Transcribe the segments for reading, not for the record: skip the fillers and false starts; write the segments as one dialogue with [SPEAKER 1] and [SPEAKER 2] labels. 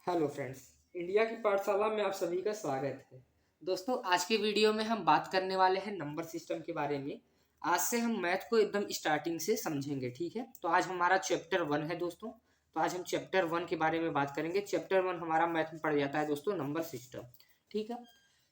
[SPEAKER 1] Hello friends. India की पाठशाला में आप सभी का स्वागत है। दोस्तों, आज के वीडियो में हम बात करने वाले हैं नंबर सिस्टम के बारे में। आज से हम मैथ को एकदम स्टार्टिंग से समझेंगे, ठीक है। तो आज हमारा चैप्टर 1 है दोस्तों। तो आज हम चैप्टर 1 के बारे में बात करेंगे। चैप्टर 1 हमारा मैथ में पड़ जाता है दोस्तों नंबर सिस्टम, ठीक है।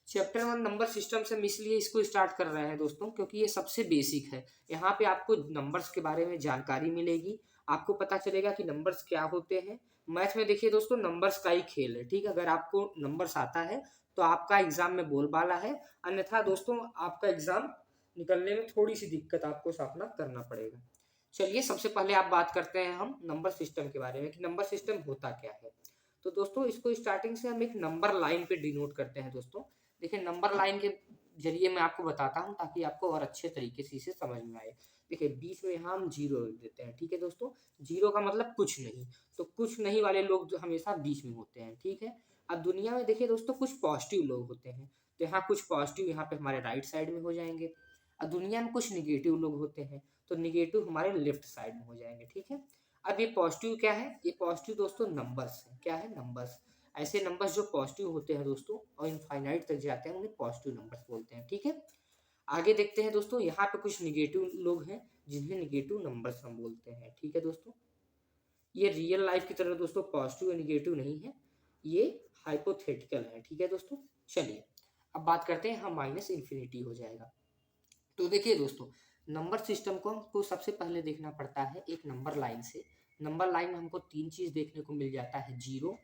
[SPEAKER 1] चैप्टर 1 नंबर सिस्टम से हम इसलिए इसको स्टार्ट कर रहे हैं दोस्तों क्योंकि ये सबसे बेसिक है। यहाँ पे आपको नंबर्स के बारे में जानकारी मिलेगी। आपको पता चलेगा कि नंबर्स क्या होते हैं। मैथ में देखिए दोस्तों, नंबर्स का ही खेल है, ठीक है। अगर आपको नंबर्स आता है तो आपका एग्जाम में बोलबाला है, अन्यथा दोस्तों आपका एग्जाम निकलने में थोड़ी सी दिक्कत आपको सामना करना पड़ेगा। चलिए, सबसे पहले आप बात करते हैं हम नंबर सिस्टम के बारे में कि नंबर सिस्टम होता क्या है। तो दोस्तों, इसको स्टार्टिंग से हम एक नंबर लाइन पे डिनोट करते हैं दोस्तों। देखिए, नंबर लाइन के जरिए मैं आपको बताता हूँ ताकि आपको और अच्छे तरीके से इसे समझ में आए। देखिए, बीच में यहाँ हम जीरो देते हैं, ठीक है दोस्तों। जीरो का मतलब कुछ नहीं, तो कुछ नहीं वाले लोग जो हमेशा बीच में होते हैं, ठीक है। अब दुनिया में देखिए दोस्तों, कुछ पॉजिटिव लोग होते हैं, तो यहाँ कुछ पॉजिटिव यहाँ पे हमारे राइट साइड में हो जाएंगे। अब दुनिया में कुछ निगेटिव लोग होते हैं, तो निगेटिव हमारे लेफ्ट साइड में हो जाएंगे, ठीक है। अब ये पॉजिटिव क्या है? ये पॉजिटिव दोस्तों नंबर्स है। क्या है? नंबर्स। ऐसे नंबर्स जो पॉजिटिव होते हैं दोस्तों और इनफाइनाइट तक जाते हैं, उन्हें पॉजिटिव नंबर्स बोलते हैं, ठीक है। आगे देखते हैं दोस्तों, यहाँ पे कुछ निगेटिव लोग हैं जिन्हें निगेटिव नंबर्स हम बोलते हैं, ठीक है दोस्तों। ये रियल लाइफ की तरह दोस्तों पॉजिटिव और निगेटिव नहीं है, ये हाइपोथेटिकल है, ठीक है दोस्तों। चलिए, अब बात करते हैं, हम माइनस इन्फिनिटी हो जाएगा। तो देखिए दोस्तों, नंबर सिस्टम को हमको सबसे पहले देखना पड़ता है एक नंबर लाइन से। नंबर लाइन में हमको तीन चीज़ देखने को मिल जाता है, जीरो,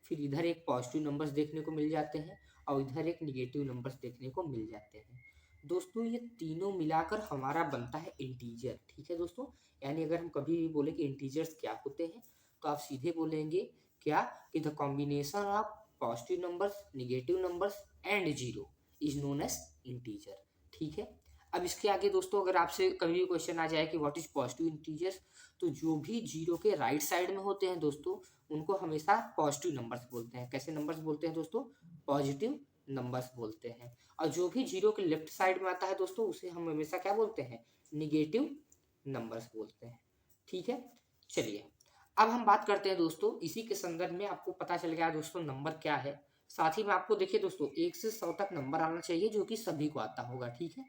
[SPEAKER 1] फिर इधर एक पॉजिटिव नंबर्स देखने को मिल जाते हैं और इधर एक निगेटिव नंबर्स देखने को मिल जाते हैं। दोस्तों, ये तीनों मिलाकर हमारा बनता है इंटीजर, ठीक है दोस्तों। यानी अगर हम कभी भी बोले कि इंटीजर्स क्या होते हैं, तो आप सीधे बोलेंगे क्या कि the combination of positive numbers, negative numbers and zero is known as integer, ठीक है। अब इसके आगे दोस्तों, अगर आपसे कभी भी क्वेश्चन आ जाए कि व्हाट इज पॉजिटिव इंटीजर्स, तो जो भी जीरो के राइट साइड में होते हैं दोस्तों, उनको हमेशा पॉजिटिव नंबर्स बोलते हैं। कैसे नंबर्स बोलते हैं दोस्तों? पॉजिटिव नंबर्स बोलते हैं। और जो भी जीरो के लेफ्ट साइड में आता है दोस्तों, उसे हम हमेशा क्या बोलते हैं? निगेटिव नंबर्स बोलते हैं, ठीक है। चलिए, अब हम बात करते हैं दोस्तों, इसी के संदर्भ में आपको पता चल गया दोस्तों नंबर क्या है। साथ ही में आपको देखिए दोस्तों, 1 से 100 तक नंबर आना चाहिए जो कि सभी को आता होगा, ठीक है।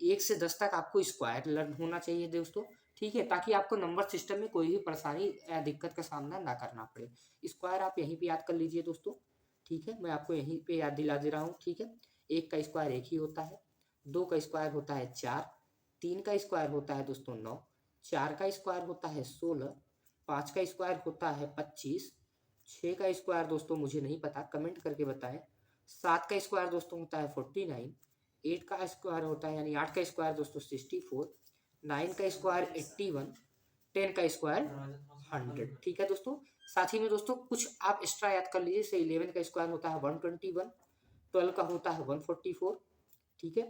[SPEAKER 1] 1 से 10 तक आपको स्क्वायर लर्न होना चाहिए दोस्तों, ठीक है, ताकि आपको नंबर सिस्टम में कोई भी परेशानी या दिक्कत का सामना ना करना पड़े। स्क्वायर आप यहीं पे याद कर लीजिए दोस्तों, ठीक है। मैं आपको यहीं पे याद दिला दे रहा हूँ, ठीक है। एक का स्क्वायर एक ही होता है, दो का स्क्वायर होता है 4, तीन का स्क्वायर होता है दोस्तों 9, चार का स्क्वायर होता है 16, पाँच का स्क्वायर होता है 25, छः का स्क्वायर दोस्तों मुझे नहीं पता, कमेंट करके बताएं। सात का स्क्वायर दोस्तों होता है 49, 8 का स्क्वायर होता है यानी 8 का स्क्वायर दोस्तों 64, 9 का स्क्वायर 81, 10 का स्क्वायर 100, ठीक है दोस्तों। साथ ही में दोस्तों कुछ आप एक्स्ट्रा याद कर लीजिए, जैसे 11 का स्क्वायर होता है 121, 12 का होता है 144, ठीक है।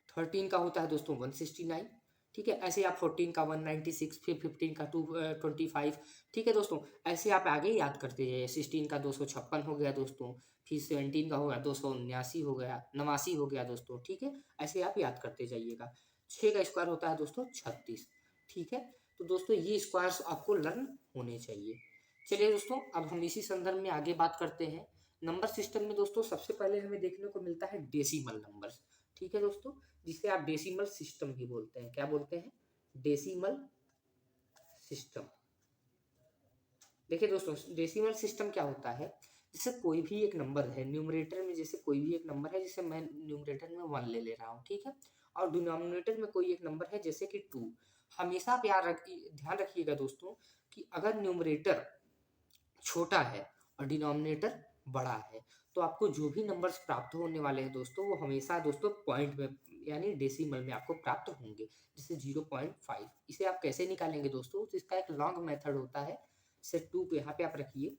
[SPEAKER 1] 13 का होता है दोस्तों 169, ठीक है। ऐसे आप 14 का 196, फिर 15 का 225, ठीक है दोस्तों। ऐसे आप आगे याद करते जाइए। 16 का 256 हो गया दोस्तों, फिर 17 का हो गया 279 हो गया, 89 हो गया दोस्तों, ठीक है। ऐसे आप याद करते जाइएगा। 6 का स्क्वायर होता है दोस्तों 36, ठीक है। तो दोस्तों, ये स्क्वायर्स आपको लर्न होने चाहिए। चलिए दोस्तों, अब हम इसी संदर्भ में आगे बात करते हैं। नंबर सिस्टम में दोस्तों सबसे पहले हमें देखने को मिलता है डेसिमल नंबर्स, ठीक है दोस्तों, जिसे आप डेसिमल सिस्टम भी बोलते हैं। क्या बोलते हैं? Decimal system. देखिए दोस्तों, डेसिमल सिस्टम क्या होता है? जैसे कोई भी एक नंबर है न्यूमरेटर में, जैसे कोई भी एक नंबर है, जैसे मैं न्यूमरेटर में 1 ले रहा हूँ, ठीक है। और डिनोमिनेटर में कोई एक नंबर है जैसे कि 2। हमेशा ध्यान रखिएगा दोस्तों कि अगर न्यूमरेटर छोटा है और डिनोमिनेटर बड़ा है, तो आपको जो भी नंबर्स प्राप्त होने वाले हैं दोस्तों, वो हमेशा दोस्तों पॉइंट में यानी डेसिमल में आपको प्राप्त होंगे। जैसे 0.5, इसे आप कैसे निकालेंगे दोस्तों? तो इसका एक लॉन्ग मेथड होता है। जैसे 2 पे यहाँ पे आप रखिए,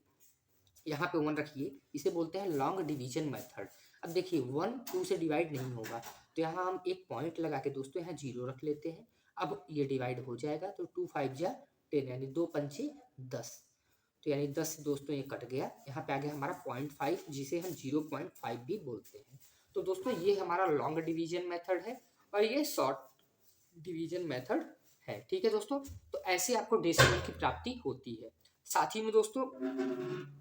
[SPEAKER 1] यहाँ पे 1 रखिए, इसे बोलते हैं लॉन्ग डिवीजन मेथड। अब देखिए 1 2 से डिवाइड नहीं होगा, तो यहाँ हम एक पॉइंट लगा के दोस्तों यहाँ 0 रख लेते हैं। अब ये डिवाइड हो जाएगा, तो 2 5 जा 10 यानी 2 पंचे 10, तो यानी 10 दोस्तों ये कट गया। यहाँ पे आ गया हमारा 0.5, जिसे हम 0.5 भी बोलते हैं। तो दोस्तों, ये हमारा लॉन्ग डिवीजन मेथड है और ये शॉर्ट डिवीजन मेथड है, ठीक है दोस्तों। तो ऐसे आपको डेसिमल की प्राप्ति होती है। साथ ही में दोस्तों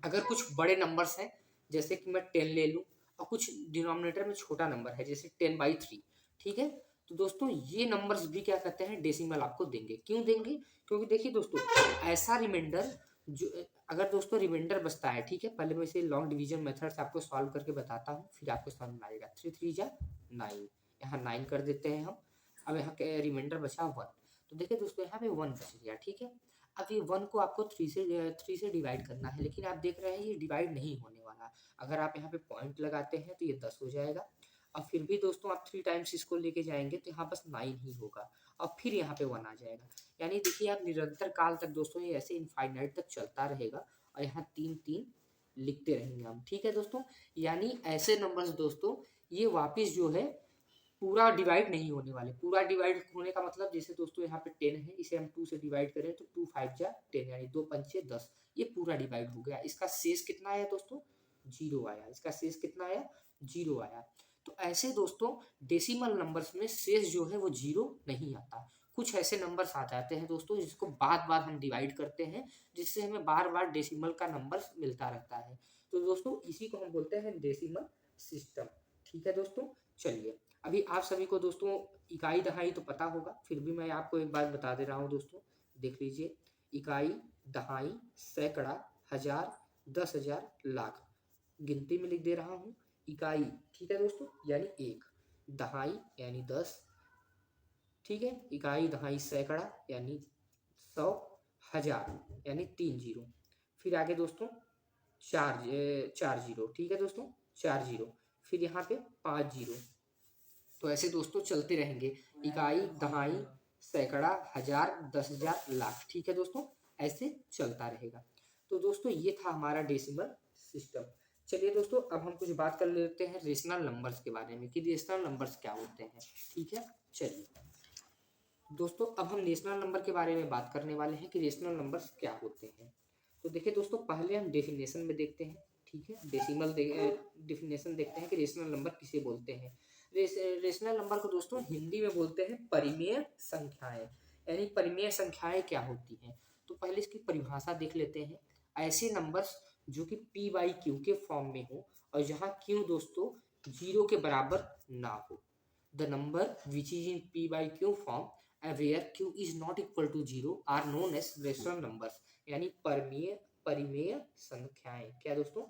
[SPEAKER 1] अगर कुछ बड़े नंबर्स हैं, जैसे कि मैं 10 ले लूँ और कुछ डिनोमिनेटर में छोटा नंबर है जैसे 10/3, ठीक है, तो दोस्तों ये नंबर्स भी क्या कहते हैं, डेसिमल आपको देंगे। क्यों देंगे? क्योंकि देखिए दोस्तों, ऐसा रिमाइंडर जो अगर दोस्तों रिमाइंडर बचता है, ठीक है, पहले मैं इसे लॉन्ग डिवीजन मेथड से आपको सॉल्व करके बताता हूँ, फिर आपको समझ में आएगा। 3 3 जा 9, यहाँ 9 कर देते हैं हम। अब यहाँ के रिमाइंडर बचा 1, तो देखिए दोस्तों यहाँ पे 1 बच गया, ठीक है। अब ये 1 को आपको 3 से डिवाइड करना है, लेकिन आप देख रहे हैं ये डिवाइड नहीं होने वाला। अगर आप यहाँ पे पॉइंट लगाते हैं तो ये 10 हो जाएगा, और फिर भी दोस्तों आप 3 टाइम्स इसको लेके जाएंगे तो यहाँ बस 9 ही होगा, और फिर यहाँ पे 1 आ जाएगा। यानी देखिए आप निरंतर काल तक दोस्तों ये ऐसे इनफाइनाइट तक चलता रहेगा, और यहाँ 3 3 लिखते रहेंगे हम, ठीक है दोस्तों। यानी ऐसे नंबर्स दोस्तों ये वापिस जो है पूरा डिवाइड नहीं होने वाले। पूरा डिवाइड होने का मतलब जैसे दोस्तों यहाँ पे 10 है, इसे हम 2 से डिवाइड करें तो 2 5 जा 10, यानी 2 पंचे 10, ये पूरा डिवाइड हो गया। इसका शेष कितना आया दोस्तों? 0 आया। इसका शेष कितना आया? 0 आया। तो ऐसे दोस्तों डेसिमल नंबर्स में शेष जो है वो 0 नहीं आता। कुछ ऐसे नंबर्स आ जाते हैं दोस्तों जिसको बार बार हम डिवाइड करते हैं, जिससे हमें बार बार डेसिमल का नंबर मिलता रहता है। तो दोस्तों इसी को हम बोलते हैं डेसिमल सिस्टम, ठीक है दोस्तों। चलिए, अभी आप सभी को दोस्तों इकाई दहाई तो पता होगा, फिर भी मैं आपको एक बात बता दे रहा हूँ दोस्तों, देख लीजिए। इकाई, दहाई, सैकड़ा, हजार, 10,000, लाख, गिनती में लिख दे रहा हूँ। इकाई, ठीक है दोस्तों, यानी 1, दहाई यानी 10, ठीक है, इकाई दहाई सैकड़ा यानी 100, हजार यानी 3 जीरो, फिर आगे दोस्तों 4 जीरो, ठीक है दोस्तों, 4 जीरो, फिर यहाँ पे 5 जीरो। तो ऐसे दोस्तों चलते रहेंगे, इकाई, दहाई, सैकड़ा, हजार, 10,000, लाख, ठीक है दोस्तों, ऐसे चलता रहेगा। तो दोस्तों ये था हमारा डेसिमल सिस्टम। चलिए दोस्तों अब हम कुछ बात कर लेते हैं रेशनल नंबर्स के बारे में कि रेशनल नंबर्स क्या होते हैं, ठीक है। चलिए दोस्तों अब हम रेशनल नंबर के बारे में बात करने वाले हैं कि रेशनल नंबर्स क्या होते हैं। तो देखिए दोस्तों पहले हम डेफिनेशन में देखते हैं, ठीक है, डेफिनेशन देखते हैं कि रेशनल नंबर किसे बोलते हैं। रेशनल नंबर को दोस्तों हिंदी में बोलते हैं परिमेय संख्याएं। यानी परिमेय संख्याएं क्या होती हैं, तो पहले इसकी परिभाषा देख लेते हैं। ऐसे नंबर्स जो कि p/q के फॉर्म में हो और जहाँ q दोस्तों 0 के बराबर ना हो। The number which is in p/q form where q is not equal to 0 are known as rational numbers। यानी परिमेय संख्याएं, क्या दोस्तों?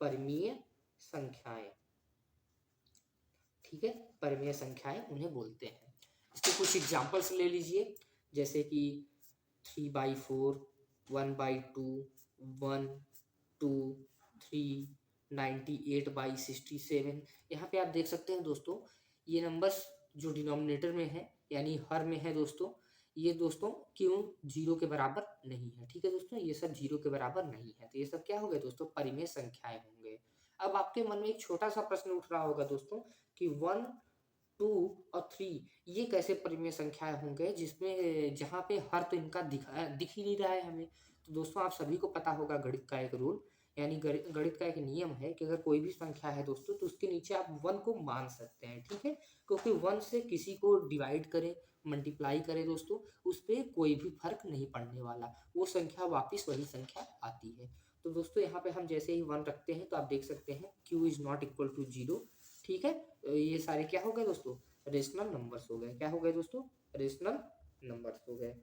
[SPEAKER 1] परिमेय संख्याएं, ठीक है, परिमेय संख्याएं उन्हें बोलते हैं। इसके कुछ एग्जांपल्स ले लीजिए, जैसे कि 3/4, 1/2, 1, 2, 3, 98/67। यहाँ पे आप देख सकते हैं दोस्तों ये नंबर्स जो डिनोमिनेटर में है यानी हर में है दोस्तों, ये दोस्तों क्यों 0 के बराबर नहीं है, ठीक है दोस्तों, ये सब 0 के बराबर नहीं है, तो ये सब क्या हो गए दोस्तों? परिमेय संख्याएं होंगे। अब आपके मन में एक छोटा सा प्रश्न उठ रहा होगा दोस्तों कि 1, 2 और 3 ये कैसे परिमेय संख्याएं होंगे जिसमें जहाँ पे हर तो इनका दिख ही नहीं रहा है हमें। तो दोस्तों आप सभी को पता होगा गणित का एक रूल, यानी गणित का एक नियम है कि अगर कोई भी संख्या है दोस्तों तो उसके नीचे आप 1 को मान सकते हैं, ठीक है, क्योंकि 1 से किसी को डिवाइड करें, मल्टीप्लाई करें दोस्तों, उस पर कोई भी फर्क नहीं पड़ने वाला, वो संख्या वापिस वही संख्या आती है। तो दोस्तों यहाँ पे हम जैसे ही 1 रखते हैं तो आप देख सकते हैं q is not equal to 0, ठीक है। ये सारे क्या हो गए दोस्तों? रेशनल नंबर्स हो गए। क्या हो गए दोस्तों? रेशनल नंबर्स हो गए,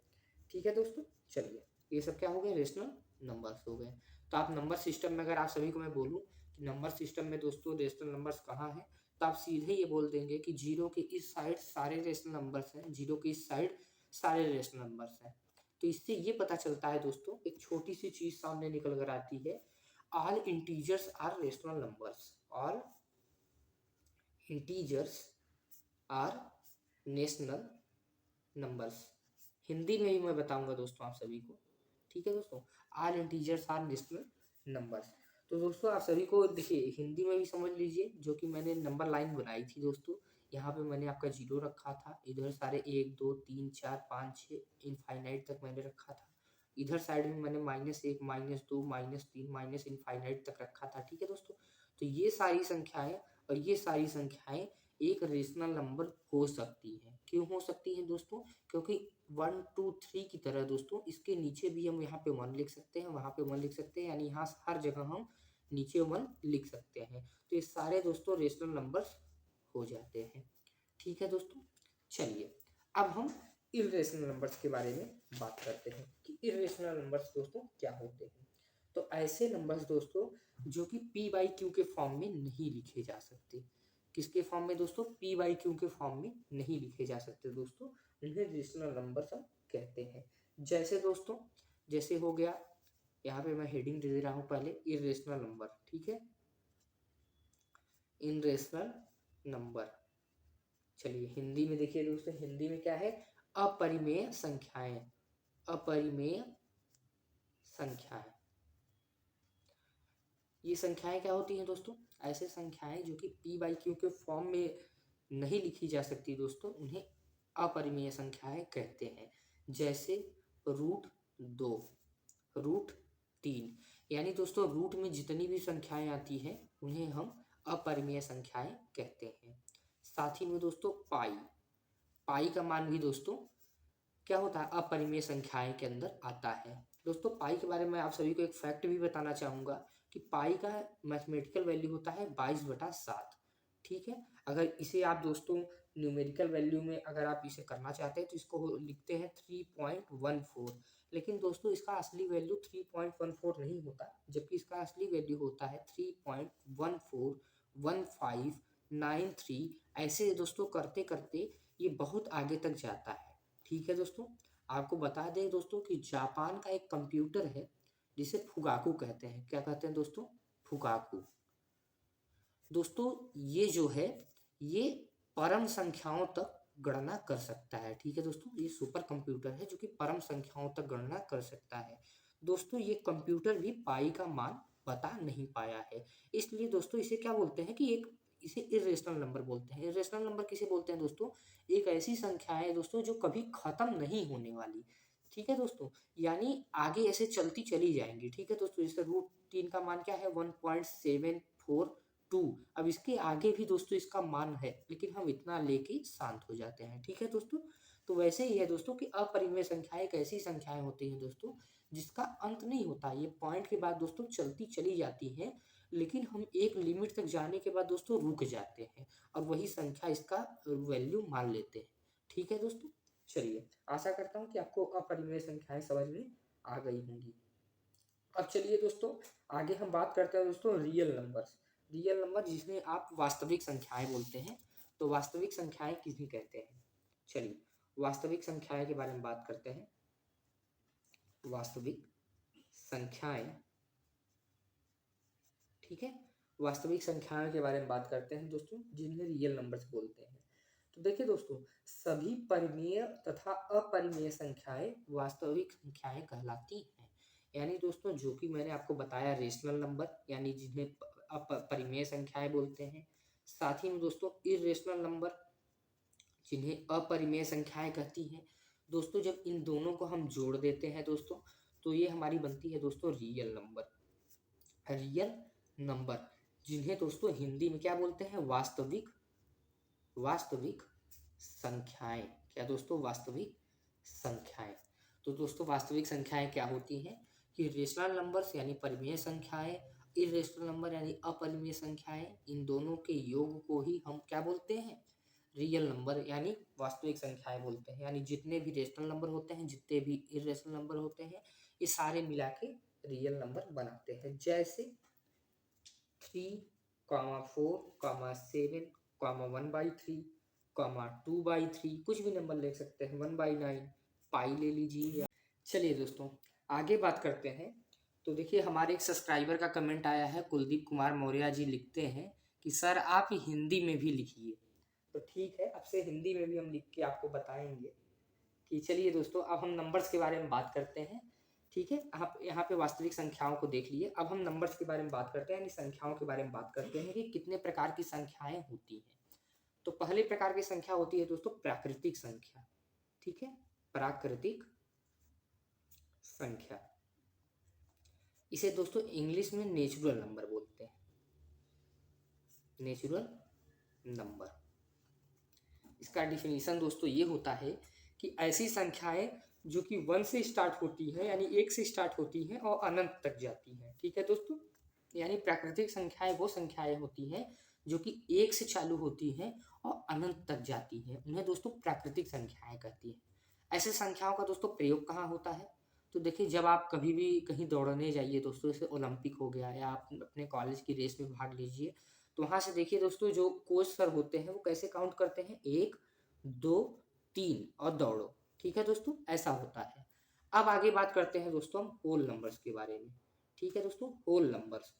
[SPEAKER 1] ठीक है दोस्तों। चलिए ये सब क्या हो गए? रेशनल नंबर्स हो गए। तो आप नंबर सिस्टम में अगर आप सभी को मैं बोलूँ कि नंबर सिस्टम में दोस्तों रेशनल नंबर्स कहाँ हैं, तो आप सीधे ये बोल देंगे कि 0 के इस साइड सारे रेशनल नंबर्स हैं, 0 के इस साइड सारे रेशनल नंबर्स हैं। तो इससे ये पता चलता है दोस्तों, एक छोटी सी चीज़ सामने निकल कर आती है, all integers are rational numbers, all integers are national numbers. Hindi में भी मैं बताऊंगा दोस्तों आप सभी को, ठीक है दोस्तों, all integers are national numbers. तो दोस्तों आप सभी को देखिए हिंदी में भी समझ लीजिए, जो कि मैंने नंबर लाइन बनाई थी दोस्तों, यहाँ पे मैंने आपका 0 रखा था, इधर सारे 1 2 3 4 5 6 इनफाइनाइट तक मैंने रखा था, इधर साइड में मैंने -1 -2 -3 इनफाइनाइट तक रखा था, ठीक है दोस्तों। तो ये सारी संख्याएं और ये सारी संख्याएं एक रेशनल नंबर हो सकती है। क्यों हो सकती है दोस्तों? क्योंकि 1 2 3 की तरह दोस्तों इसके नीचे भी हम यहाँ पे 1 लिख सकते हैं, वहाँ पे 1 लिख सकते हैं, यानी यहाँ हर जगह हम नीचे 1 लिख सकते हैं। तो ये सारे दोस्तों रेशनल नंबर्स हो जाते हैं। ठीक है दोस्तों, चलिए अब हम इर्रेशनल नंबर्स के बारे में बात करते हैं कि इर्रेशनल नंबर्स दोस्तों क्या होते हैं। तो ऐसे नंबर्स दोस्तों जो कि पी बाई क्यू के फॉर्म में नहीं लिखे जा सकते। किसके फॉर्म में दोस्तों? पी बाई क्यू के फॉर्म में नहीं लिखे जा सकते दोस्तों, इन्हें रेशनल नंबर्स हम कहते हैं। जैसे दोस्तों, जैसे हो गया, यहाँ पे मैं हेडिंग दे रहा हूँ पहले, इर्रेशनल नंबर। ठीक है, इनरेशनल नंबर। चलिए हिंदी में देखिए दोस्तों, हिंदी में क्या है? अपरिमेय संख्याएं। अपरिमेय संख्याएं, ये संख्याएं क्या होती हैं दोस्तों? ऐसे संख्याएं जो कि पी बाई क्यू के फॉर्म में नहीं लिखी जा सकती दोस्तों, उन्हें अपरिमेय संख्याएं कहते हैं। जैसे √2, √3, यानी दोस्तों रूट में जितनी भी संख्याएं आती हैं उन्हें हम अपरिमेय संख्याएं कहते हैं। साथ ही में दोस्तों पाई, पाई का मान भी दोस्तों क्या होता है? अपरिमेय संख्याएं के अंदर आता है। दोस्तों पाई के बारे में आप सभी को एक फैक्ट भी बताना चाहूँगा कि पाई का मैथमेटिकल वैल्यू होता है 22/7। ठीक है, अगर इसे आप दोस्तों न्यूमेरिकल वैल्यू में अगर आप इसे करना चाहते हैं तो इसको लिखते हैं 3.14, लेकिन दोस्तों इसका असली वैल्यू 3.14 नहीं होता, जबकि इसका असली वैल्यू होता है 3.141593। ऐसे दोस्तों करते करते ये बहुत आगे तक जाता है। ठीक है दोस्तों, आपको बता दें दोस्तों कि जापान का एक कंप्यूटर है जिसे फुगाकू कहते हैं। क्या कहते हैं दोस्तों? फुगाकू। दोस्तों ये जो है ये परम संख्याओं तक गणना कर सकता है। ठीक है दोस्तों, ये सुपर कंप्यूटर है जो कि परम संख्याओं तक गणना कर सकता है। दोस्तों ये कंप्यूटर भी पाई का मान बता नहीं पाया है, इसलिए दोस्तों इसे क्या बोलते हैं कि एक इसे इर्रेशनल नंबर बोलते हैं। इर्रेशनल नंबर किसे बोलते हैं दोस्तों? एक ऐसी संख्या है दोस्तों जो कभी खत्म नहीं होने वाली। ठीक है दोस्तों, यानी आगे ऐसे चलती चली जाएंगी। ठीक है दोस्तों, जैसे √3 का मान क्या है? 1.742। अब इसके आगे भी दोस्तों इसका मान है, लेकिन हम इतना लेके शांत हो जाते हैं। ठीक है दोस्तों, तो वैसे ही है दोस्तों कि अपरिमेय संख्याएं एक ऐसी संख्याएं होती हैं दोस्तों जिसका अंत नहीं होता। ये पॉइंट के बाद दोस्तों चलती चली जाती हैं, लेकिन हम एक लिमिट तक जाने के बाद दोस्तों रुक जाते हैं और वही संख्या इसका वैल्यू मान लेते हैं। ठीक है दोस्तों, चलिए आशा करता हूँ कि आपको अपरिमेय संख्याएं समझ में आ गई होंगी। अब चलिए दोस्तों आगे हम बात करते हैं दोस्तों रियल नंबर्स। रियल नंबर जिसमें आप वास्तविक संख्याएं बोलते हैं। तो वास्तविक संख्याएं किन्हें कहते हैं? चलिए वास्तविक संख्याएं के बारे में बात करते हैं। वास्तविक संख्याएं, ठीक है, वास्तविक संख्याओं के बारे में बात करते हैं दोस्तों जिन्हें रियल नंबर्स बोलते हैं। तो देखिए दोस्तों, सभी परिमेय तथा अपरिमेय संख्याएं वास्तविक संख्याएं कहलाती हैं। यानी दोस्तों जो कि मैंने आपको बताया रेशनल नंबर, यानी जिन्हें अपरिमेय संख्याएं बोलते हैं। साथ ही में दोस्तों इर्रेशनल नंबर जिन्हें अपरिमेय संख्याएं कहती हैं। दोस्तों जब इन दोनों को हम जोड़ देते हैं दोस्तों तो ये हमारी बनती है दोस्तों रियल नंबर। रियल नंबर जिन्हें दोस्तों हिंदी में क्या बोलते हैं? वास्तविक, वास्तविक संख्याएं। क्या दोस्तों? वास्तविक संख्याएं। तो दोस्तों वास्तविक संख्याएं क्या होती हैं कि रेशनल नंबर्स यानी परिमेय संख्याएं, इर्रेशनल नंबर यानी अपरिमेय संख्याएं, इन दोनों के योग को ही हम क्या बोलते हैं? रियल नंबर यानी वास्तविक संख्याएं बोलते हैं। यानी जितने भी रेशनल नंबर होते हैं, जितने भी इर्रेशनल नंबर होते हैं, ये सारे मिला के रियल नंबर बनाते हैं। जैसे 3, 4, 7, 1/3, 2/3, कुछ भी नंबर ले सकते हैं, 1/9, पाई ले लीजिए। चलिए दोस्तों आगे बात करते हैं। तो देखिए हमारे एक सब्सक्राइबर का कमेंट आया है, कुलदीप कुमार मौर्य जी लिखते हैं कि सर आप हिंदी में भी लिखिए। तो ठीक है, अब से हिंदी में भी हम लिख के आपको बताएंगे। कि चलिए दोस्तों अब हम नंबर्स के बारे में बात करते हैं। ठीक है, आप यहाँ पे वास्तविक संख्याओं को देख लिए। अब हम नंबर्स के बारे में बात करते हैं, यानी संख्याओं के बारे में बात करते हैं कि कितने प्रकार की संख्याएं होती हैं। तो पहले प्रकार की संख्या होती है दोस्तों प्राकृतिक संख्या। ठीक है, प्राकृतिक संख्या, इसे दोस्तों इंग्लिश में नेचुरल नंबर बोलते हैं। Natural number. इसका डिफिनीशन दोस्तों ये होता है कि ऐसी संख्याएं जो कि 1 से स्टार्ट होती है, यानी 1 से स्टार्ट होती हैं और अनंत तक जाती हैं। ठीक है दोस्तों, यानी प्राकृतिक संख्याएं वो संख्याएं होती हैं जो कि 1 से चालू होती हैं और अनंत तक जाती हैं, उन्हें दोस्तों प्राकृतिक संख्याएं कहती हैं। ऐसे संख्याओं का दोस्तों प्रयोग कहाँ होता है? तो देखिए, जब आप कभी भी कहीं दौड़ने जाइए दोस्तों, जैसे ओलंपिक हो गया या आप अपने कॉलेज की रेस में भाग लीजिए, तो वहाँ से देखिए दोस्तों, जो कोच सर होते हैं वो कैसे काउंट करते हैं, 1 2 3 और दौड़ो। ठीक है दोस्तों, ऐसा होता है। अब आगे बात करते हैं दोस्तों हम होल नंबर्स के बारे में। ठीक है दोस्तों, होल नंबर्स।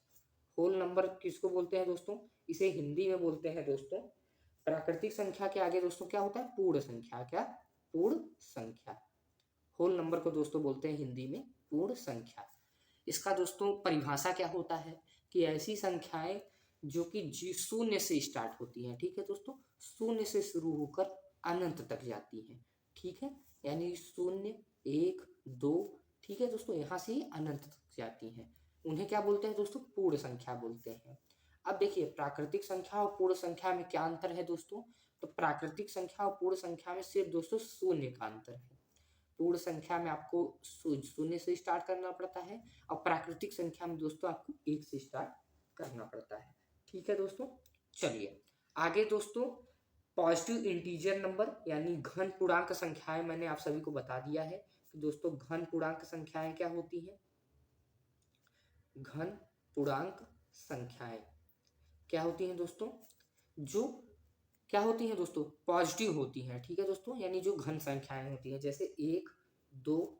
[SPEAKER 1] होल नंबर किसको बोलते हैं दोस्तों? इसे हिंदी में बोलते हैं दोस्तों, प्राकृतिक संख्या के आगे दोस्तों क्या होता है? पूर्ण संख्या। क्या? पूर्ण संख्या। होल नंबर को दोस्तों बोलते हैं हिंदी में पूर्ण संख्या। इसका दोस्तों परिभाषा क्या होता है कि ऐसी संख्याएं जो कि शून्य से स्टार्ट होती हैं। ठीक है दोस्तों, शून्य से शुरू होकर अनंत तक जाती हैं। ठीक है, यानी 0 1 2, ठीक है दोस्तों, यहाँ से ही अनंत तक जाती हैं, उन्हें क्या बोलते हैं दोस्तों? पूर्ण संख्या बोलते हैं। अब देखिए, प्राकृतिक संख्या और पूर्ण संख्या में क्या अंतर है दोस्तों? तो प्राकृतिक संख्या और पूर्ण संख्या में सिर्फ दोस्तों शून्य का अंतर है। पूर्ण संख्या में आपको शून्य से स्टार्ट करना पड़ता है और प्राकृतिक संख्या में दोस्तों आपको 1 से स्टार्ट करना पड़ता है। ठीक है दोस्तों, चलिए आगे दोस्तों, पॉजिटिव इंटीजर नंबर यानी घन पूर्णांक संख्याएं मैंने आप सभी को बता दिया है कि दोस्तों घन पूर्णांक संख्याएं क्या होती हैं। घन पूर्णांक संख्याएं क्या होती हैं दोस्तों? जो क्या होती हैं दोस्तों? पॉजिटिव होती हैं। ठीक है दोस्तों, यानी जो घन संख्याएं होती हैं, जैसे 1 2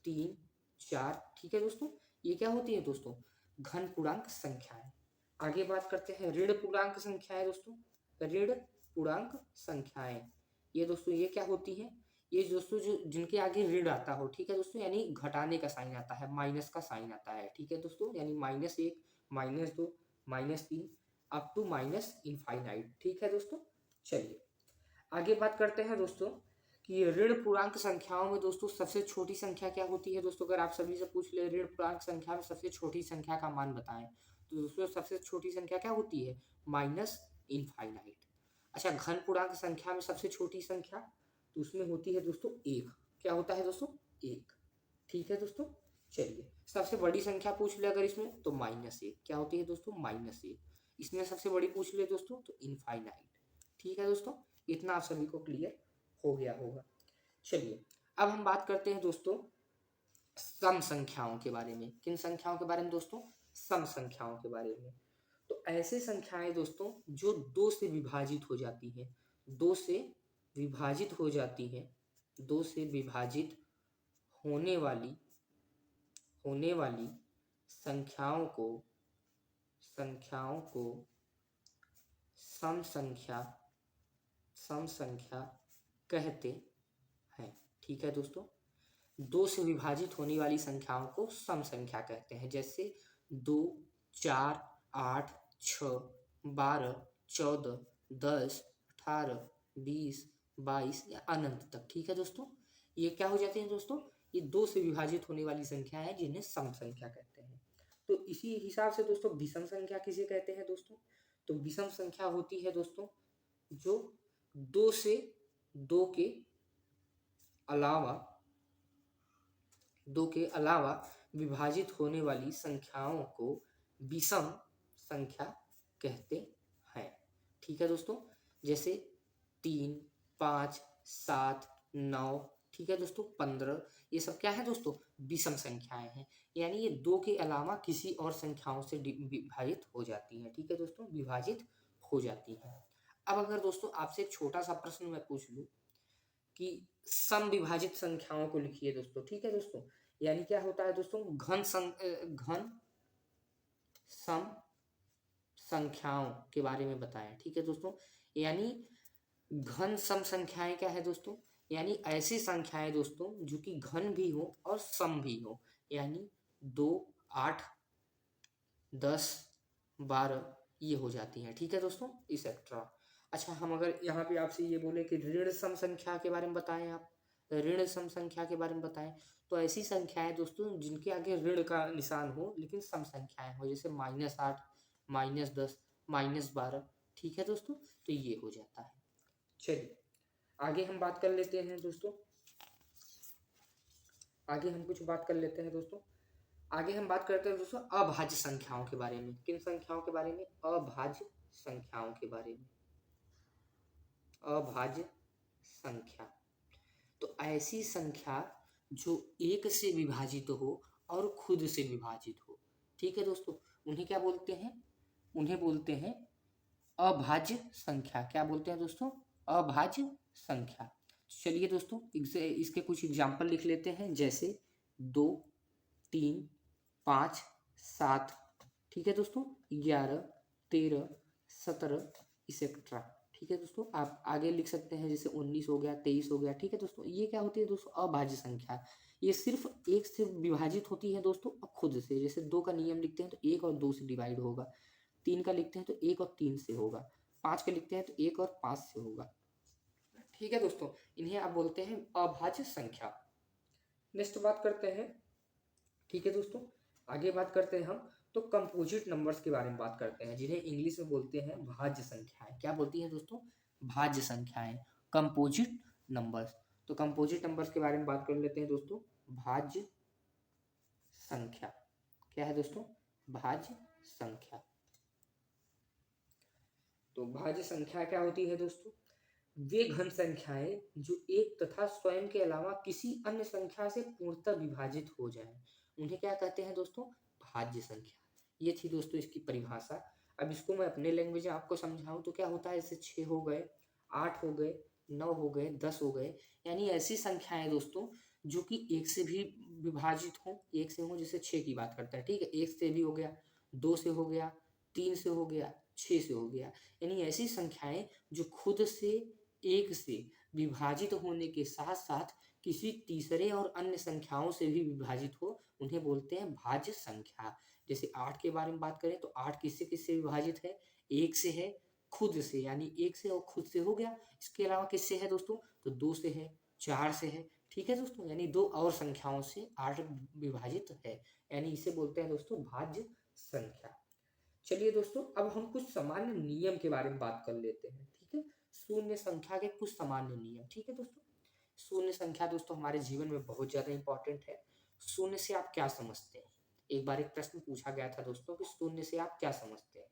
[SPEAKER 1] 3 4। ठीक है दोस्तों, ये क्या होती है दोस्तों? घन पूर्णांक संख्याएं। आगे बात करते हैं ऋण पूर्णांक संख्याएं दोस्तों। ऋण पूर्णांक संख्याएं, ये दोस्तों ये क्या होती हैं? ये दोस्तों जो जिनके आगे ऋण आता हो, ठीक है दोस्तों, यानी घटाने का साइन आता है, माइनस का साइन आता है। ठीक है दोस्तों, यानी -1 -2 -3 अप टू माइनस इनफाइनाइट। ठीक है दोस्तों, चलिए आगे बात करते हैं दोस्तों कि ऋण पूर्णांक संख्याओं में दोस्तों सबसे छोटी संख्या क्या होती है दोस्तों? अगर आप सभी से पूछ ले ऋण पूर्णांक संख्या में सबसे छोटी संख्या का मान बताएं, तो दोस्तों सबसे छोटी संख्या क्या होती है? Minus infinite. अच्छा, घन पूर्णांक संख्या में सबसे छोटी संख्या, तो उसमें होती है दोस्तों 1। क्या होता है दोस्तों? 1। ठीक है दोस्तों, चलिए सबसे बड़ी संख्या पूछ ले अगर इसमें, तो -1। क्या होती है दोस्तों? -1। इसमें सबसे बड़ी पूछ ले दोस्तों, तो इनफाइनाइट। ठीक है दोस्तों, इतना आप सभी को क्लियर हो गया होगा। चलिए अब हम बात करते हैं दोस्तों सम संख्याओं के बारे में। किन संख्याओं के बारे में दोस्तों? सम संख्याओं के बारे में। तो ऐसे संख्याएं दोस्तों जो 2 से विभाजित हो जाती हैं, 2 से विभाजित हो जाती हैं, 2 से विभाजित होने वाली संख्याओं को सम संख्या कहते हैं। ठीक है दोस्तों, 2 से विभाजित होने वाली संख्याओं को सम संख्या कहते हैं, जैसे 2 4 8 6 12 14 10 18 20 22 या अनंत तक। ठीक है दोस्तों, ये क्या हो जाते हैं दोस्तों? ये 2 से विभाजित होने वाली संख्या है जिन्हें सम संख्या कहते हैं। तो इसी हिसाब से दोस्तों विषम संख्या किसे कहते हैं दोस्तों? तो विषम संख्या होती है दोस्तों जो 2 से 2 के अलावा विभाजित होने वाली संख्याओं को विषम संख्या कहते हैं। ठीक है दोस्तों, जैसे 3 5 7 9, ठीक है दोस्तों, 15, ये सब क्या है दोस्तों? विषम संख्याएं हैं, यानी ये 2 के अलावा किसी और संख्याओं से विभाजित हो जाती हैं। ठीक है दोस्तों, विभाजित हो जाती हैं। अब अगर दोस्तों आपसे एक छोटा सा प्रश्न मैं पूछ लूं कि सम विभाजित संख्याओं को लिखिए दोस्तों। ठीक है दोस्तों, यानी क्या होता है दोस्तों? घन सम संख्याओं के बारे में बताएं। ठीक है दोस्तों, यानी घन सम संख्याएं क्या है दोस्तों? यानी ऐसी संख्याएं दोस्तों जो कि घन भी हो और सम भी हो, यानी 2 8 10 12 ये हो जाती हैं। ठीक है दोस्तों, इसेट्रा। अच्छा, हम अगर यहाँ पे आपसे ये बोले कि ऋण सम संख्या के बारे में बताएं, आप ऋण सम संख्या के बारे में बताएं, तो ऐसी संख्याएं दोस्तों जिनके आगे ऋण का निशान हो लेकिन सम संख्याएं हो, जैसे -8 -10 -12। ठीक है दोस्तों, तो ये हो जाता है। चलिए आगे हम बात कर लेते हैं दोस्तों, आगे हम कुछ बात कर लेते हैं दोस्तों। आगे हम बात करते हैं दोस्तों अभाज्य संख्याओं के बारे में। किन संख्याओं के बारे में? अभाज्य संख्याओं के बारे में। अभाज्य संख्या तो ऐसी संख्या जो एक से विभाजित हो और खुद से विभाजित हो। ठीक है दोस्तों, उन्हें क्या बोलते हैं? उन्हें बोलते हैं अभाज्य संख्या। क्या बोलते हैं दोस्तों? अभाज्य संख्या। चलिए दोस्तों इसके कुछ एग्जाम्पल लिख लेते हैं, जैसे 2, 3, 5, 7। ठीक है दोस्तों, 11, 13, 17 इसेट्रा। ठीक है दोस्तों, आप आगे लिख सकते हैं, जैसे 19 हो गया, 23 हो गया। ठीक है दोस्तों, ये क्या होती है दोस्तों? अभाज्य संख्या। ये सिर्फ एक से विभाजित होती है दोस्तों खुद से। जैसे 2 का नियम लिखते हैं तो 1 और 2 से डिवाइड होगा, 3 का लिखते हैं तो 1 और 3 से होगा, 5 का लिखते हैं तो 1 और 5 से होगा। ठीक है दोस्तों, इन्हें आप बोलते हैं अभाज्य संख्या। नेक्स्ट बात करते हैं। ठीक है दोस्तों, आगे बात करते हैं हम तो कंपोजिट नंबर्स के बारे में बात करते हैं, जिन्हें इंग्लिश में बोलते हैं भाज्य संख्याएं। क्या बोलती हैं दोस्तों? भाज्य संख्याएं, कंपोजिट नंबर्स। तो कंपोजिट नंबर्स के बारे में बात कर लेते हैं दोस्तों। भाज्य संख्या क्या है दोस्तों? भाज्य संख्या। तो भाज्य संख्या क्या होती है दोस्तों? वे घन संख्याएं जो एक तथा स्वयं के अलावा किसी अन्य संख्या से पूर्णतः विभाजित हो जाए, उन्हें क्या कहते हैं दोस्तों? भाज्य संख्या। ये थी दोस्तों इसकी परिभाषा। अब इसको मैं अपने लैंग्वेज में आपको समझाऊं तो क्या होता है? जैसे 6 हो गए, 8 हो गए, 9 हो गए, 10 हो गए, यानी ऐसी संख्याएं दोस्तों जो कि एक से भी विभाजित हो, एक से हो। जैसे 6 की बात करते हैं, ठीक है, एक से भी हो गया, 2 से हो गया, 3 से हो गया, 6 से हो गया। यानी ऐसी संख्याएं जो खुद से एक से विभाजित होने के साथ साथ किसी तीसरे और अन्य संख्याओं से भी विभाजित हो, उन्हें बोलते हैं भाज्य संख्या। जैसे 8 के बारे में बात करें तो 8 किससे किससे विभाजित है? एक से है, खुद से, यानी एक से और खुद से हो गया। इसके अलावा किससे है दोस्तों? तो 2 से है, 4 से है। ठीक है दोस्तों, यानी 2 और संख्याओं से 8 विभाजित है, यानी इसे बोलते हैं दोस्तों भाज्य संख्या। चलिए दोस्तों, अब हम कुछ सामान्य नियम के बारे में बात कर लेते हैं। ठीक है, शून्य संख्या के कुछ सामान्य नियम। ठीक है दोस्तों, शून्य संख्या दोस्तों हमारे जीवन में बहुत ज्यादा इंपॉर्टेंट है। शून्य से आप क्या समझते हैं? एक बार एक प्रश्न पूछा गया था दोस्तों कि शून्य से आप क्या समझते हैं।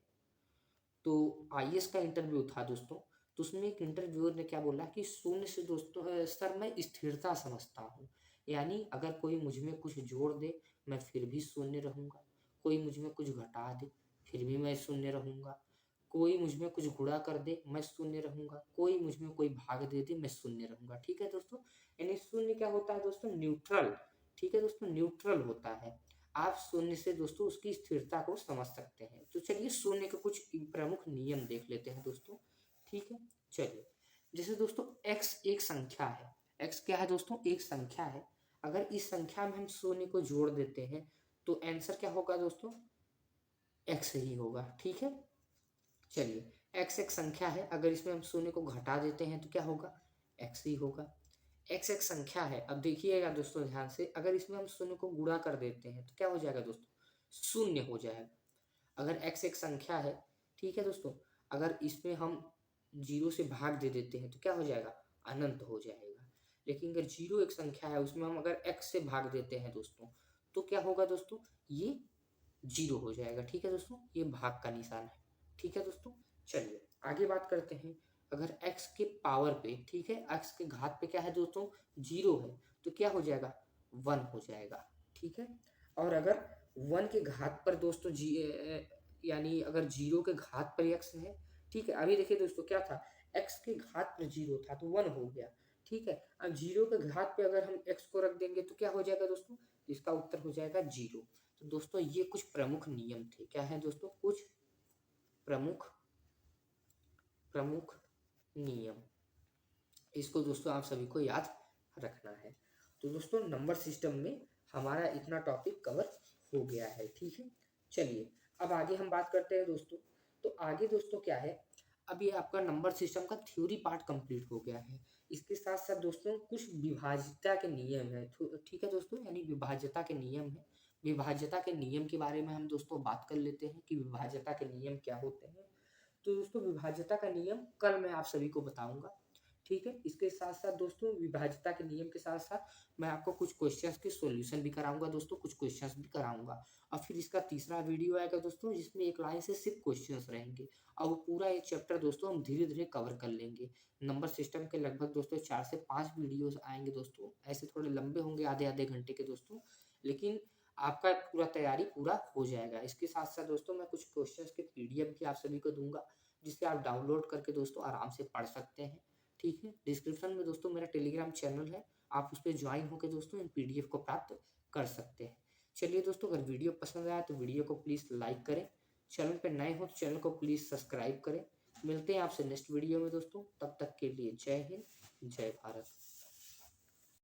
[SPEAKER 1] तो आईएएस का इंटरव्यू था दोस्तों, तो उसमें एक इंटरव्यूअर ने क्या बोला कि शून्य से दोस्तों सर मैं स्थिरता समझता हूँ। यानी अगर कोई मुझ में कुछ जोड़ दे मैं फिर भी शून्य रहूंगा, कोई मुझ में कुछ घटा दे फिर भी मैं शून्य रहूंगा, कोई मुझ में कुछ गुणा कर दे मैं शून्य रहूंगा, कोई मुझ में कोई भाग दे दे मैं शून्य रहूंगा। ठीक है दोस्तों, यानी शून्य क्या होता है दोस्तों? न्यूट्रल। ठीक है दोस्तों, न्यूट्रल होता है। आप शून्य से दोस्तों उसकी स्थिरता को समझ सकते हैं। तो चलिए शून्य के कुछ प्रमुख नियम देख लेते हैं दोस्तों। ठीक है, चलिए जैसे दोस्तों x एक संख्या है। x क्या है दोस्तों? एक संख्या है। अगर इस संख्या में हम शून्य को जोड़ देते हैं तो आंसर क्या होगा दोस्तों? x ही होगा। ठीक है, चलिए x एक संख्या है, अगर इसमें हम शून्य को घटा देते हैं तो क्या होगा? x ही होगा। x एक संख्या है, अब देखिएगा दोस्तों ध्यान से, अगर इसमें हम शून्य को गुणा कर देते हैं तो क्या हो जाएगा दोस्तों? शून्य हो जाएगा। अगर x एक संख्या है, ठीक है दोस्तों, अगर इसमें हम जीरो से भाग दे देते हैं तो क्या हो जाएगा? अनंत हो जाएगा। लेकिन अगर जीरो एक संख्या है उसमें हम अगर x से भाग देते हैं दोस्तों तो क्या होगा दोस्तों? ये जीरो हो जाएगा। ठीक है दोस्तों, ये भाग का निशान है। ठीक है दोस्तों, चलिए आगे बात करते हैं। अगर x के पावर पे, ठीक है, x के घात पे क्या है दोस्तों? जीरो है, तो क्या हो जाएगा? 1 हो जाएगा। ठीक है, और अगर 1 के घात पर दोस्तों यानी अगर जीरो के घात पर x है, ठीक है, अभी देखिए दोस्तों क्या था? x के घात पर जीरो था तो 1 हो गया। ठीक है, अब जीरो के घात पे अगर हम x को रख देंगे तो क्या हो जाएगा दोस्तों? इसका उत्तर हो जाएगा जीरो। तो दोस्तों ये कुछ प्रमुख नियम थे। क्या है दोस्तों? कुछ प्रमुख नियम। इसको दोस्तों आप सभी को याद रखना है। तो दोस्तों नंबर सिस्टम में हमारा इतना टॉपिक कवर हो गया है। ठीक है, चलिए अब आगे हम बात करते हैं दोस्तों। तो आगे दोस्तों क्या है, अभी आपका नंबर सिस्टम का थ्योरी पार्ट कंप्लीट हो गया है। इसके साथ साथ दोस्तों कुछ विभाज्यता के नियम है। ठीक है दोस्तों, यानी विभाज्यता के नियम है। विभाज्यता के नियम के बारे में हम दोस्तों बात कर लेते हैं कि विभाज्यता के नियम क्या होते हैं। तो दोस्तों विभाज्यता का नियम कल मैं आप सभी को बताऊंगा। ठीक है। इसके साथ साथ दोस्तों विभाज्यता के नियम के साथ साथ मैं आपको कुछ क्वेश्चंस के सॉल्यूशन भी कराऊंगा दोस्तों, कुछ क्वेश्चंस भी कराऊंगा। और फिर इसका तीसरा वीडियो आएगा दोस्तों, जिसमें एक लाइन से सिर्फ क्वेश्चंस रहेंगे और वो पूरा एक चैप्टर दोस्तों हम धीरे धीरे कवर कर लेंगे। नंबर सिस्टम के लगभग दोस्तों 4 से 5 वीडियोस आएंगे दोस्तों, ऐसे थोड़े लंबे होंगे, आधे आधे घंटे के दोस्तों, लेकिन आपका पूरा तैयारी पूरा हो जाएगा। इसके साथ साथ दोस्तों मैं कुछ क्वेश्चंस के पीडीएफ भी आप सभी को दूंगा, जिससे आप डाउनलोड करके दोस्तों आराम से पढ़ सकते हैं। ठीक है। डिस्क्रिप्शन में दोस्तों मेरा टेलीग्राम चैनल है, आप उस पर ज्वाइन होकर दोस्तों इन पीडीएफ को प्राप्त कर सकते हैं। चलिए दोस्तों, अगर वीडियो पसंद आया तो वीडियो को प्लीज़ लाइक करें, चैनल पर नए हो तो चैनल को प्लीज़ सब्सक्राइब करें। मिलते हैं आपसे नेक्स्ट वीडियो में दोस्तों, तब तक के लिए जय हिंद, जय भारत।